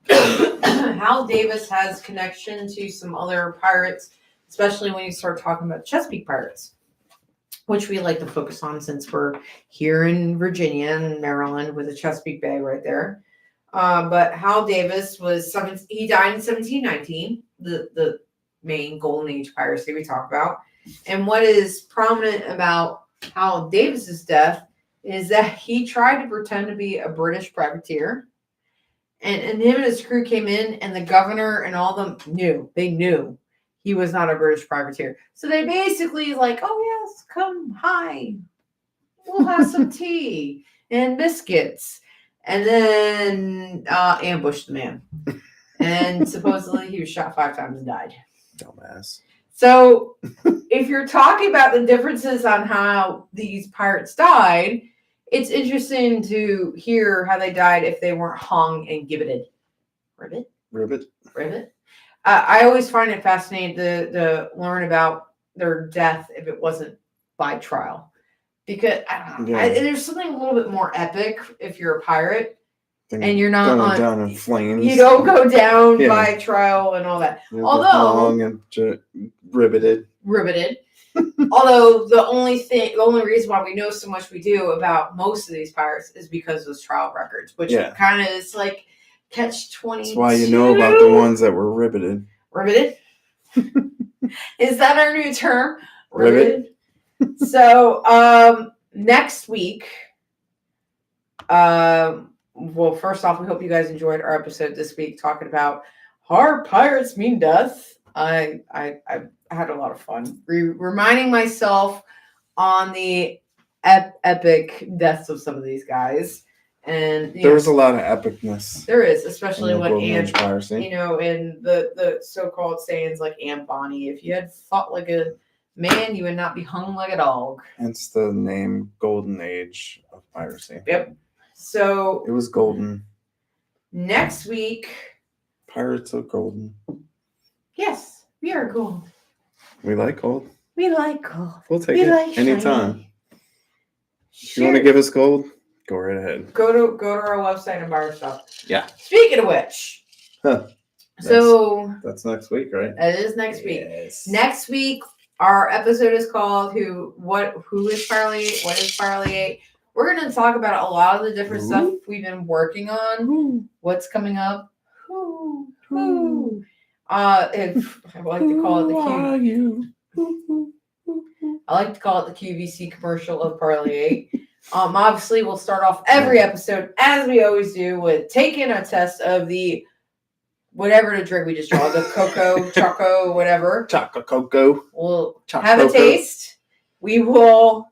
Hal Davis has connection to some other pirates, especially when you start talking about Chesapeake pirates, which we like to focus on since we're here in Virginia and Maryland with the Chesapeake Bay right there. But Hal Davis he died in 1719, the main Golden Age piracy we talk about. And what is prominent about Hal Davis's death is that he tried to pretend to be a British privateer. And him and his crew came in, and the governor and all them knew he was not a British privateer. So they basically like, oh yes, come, hi, we'll have some tea and biscuits. And then ambushed the man. And supposedly he was shot 5 times and died. Dumbass. So if you're talking about the differences on how these pirates died, it's interesting to hear how they died if they weren't hung and gibbeted. Ribbit. I always find it fascinating to learn about their death if it wasn't by trial. Because I don't know, there's something a little bit more epic if you're a pirate and you're not down in flames. You don't go down by trial and all that. Although hung and riveted. Although the only reason why we know so much we do about most of these pirates is because of those trial records, which kind of is like catch-22. That's why you know about the ones that were riveted. Riveted? Is that our new term? Riveted? So, next week, well, first off, we hope you guys enjoyed our episode this week talking about Our Pirates Mean Death. I had a lot of fun reminding myself on the epic deaths of some of these guys. And there was a lot of epicness. There is, especially when in the so-called sayings like Anne Bonny, if you had fought like a man, you would not be hung like a dog. Hence the name Golden Age of Piracy. Yep. So it was golden. Next week, Pirates of Golden. Yes, we are gold. We like gold. We like gold. We'll take it anytime. If you want to give us gold, go right ahead. Go to our website and buy our stuff. Yeah. Speaking of which, that's next week, right? It is next week. Next week, our episode is called Who is Parlay? What is Parlay? We're going to talk about a lot of the different stuff we've been working on. What's coming up? If I like to call it the QVC commercial of Parlay. Obviously, we'll start off every episode as we always do with taking a test of the whatever the drink we just draw, the cocoa, choco, whatever. Choco cocoa. We'll have a taste. We will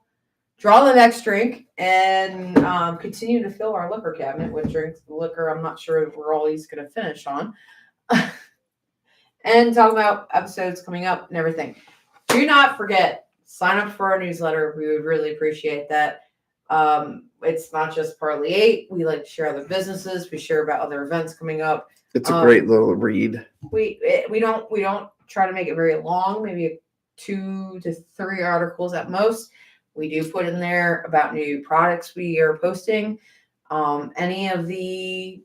draw the next drink and continue to fill our liquor cabinet with drinks. Liquor, I'm not sure if we're always going to finish on. And talk about episodes coming up and everything. Do not forget, sign up for our newsletter. We would really appreciate that. It's not just Parlay 8. We like to share other businesses. We share about other events coming up. It's a great little read. We don't try to make it very long. Maybe 2 to 3 articles at most. We do put in there about new products we are posting. Any of the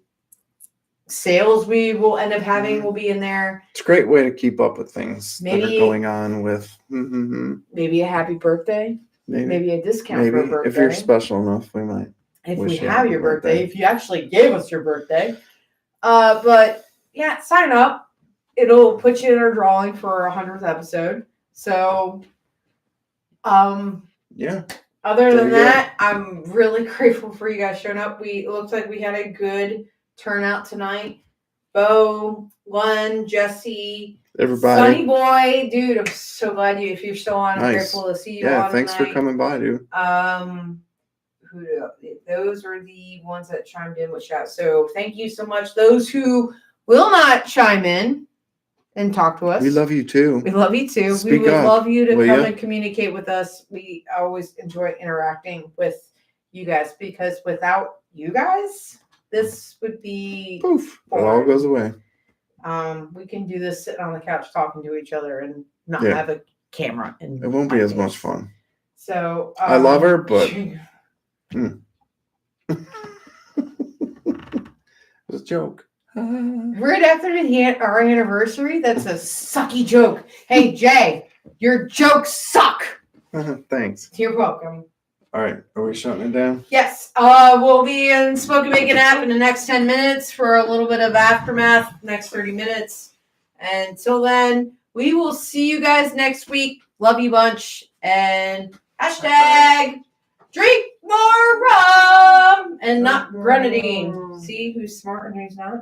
sales we will end up having will be in there. It's a great way to keep up with things that are going on with. Maybe a happy birthday. Maybe a discount for a birthday. If you're special enough, we might. If we have your birthday. If you actually gave us your birthday. But yeah, sign up. It'll put you in our drawing for our 100th episode. So, yeah. Other than that, I'm really grateful for you guys showing up. It looks like we had a good turnout tonight. Bo, Glenn, Jesse, everybody. Sunny boy, dude, I'm so glad if you're still on, I'm Nice. grateful to see you Yeah, on thanks for tonight. coming by, dude. Those are the ones that chimed in with shout. So thank you so much. Those who will not chime in and talk to us. We love you too. We love you too. Speak we would up, love you to will come ya? and communicate with us. We always enjoy interacting with you guys because without you guys, this would be Poof. It all boring. goes away. We can do this sitting on the couch talking to each other and not Yeah. have a camera. It won't be as much fun. So I love her, but it was a joke. right after our anniversary, that's a sucky joke. Hey Jay, your jokes suck. Thanks. You're welcome. All right, are we shutting it down? Yes. We'll be in Smoky Bacon app in the next 10 minutes for a little bit of aftermath, next 30 minutes. Until then, we will see you guys next week. Love you bunch. And hashtag drink more rum and not grenadine. See who's smart and who's not?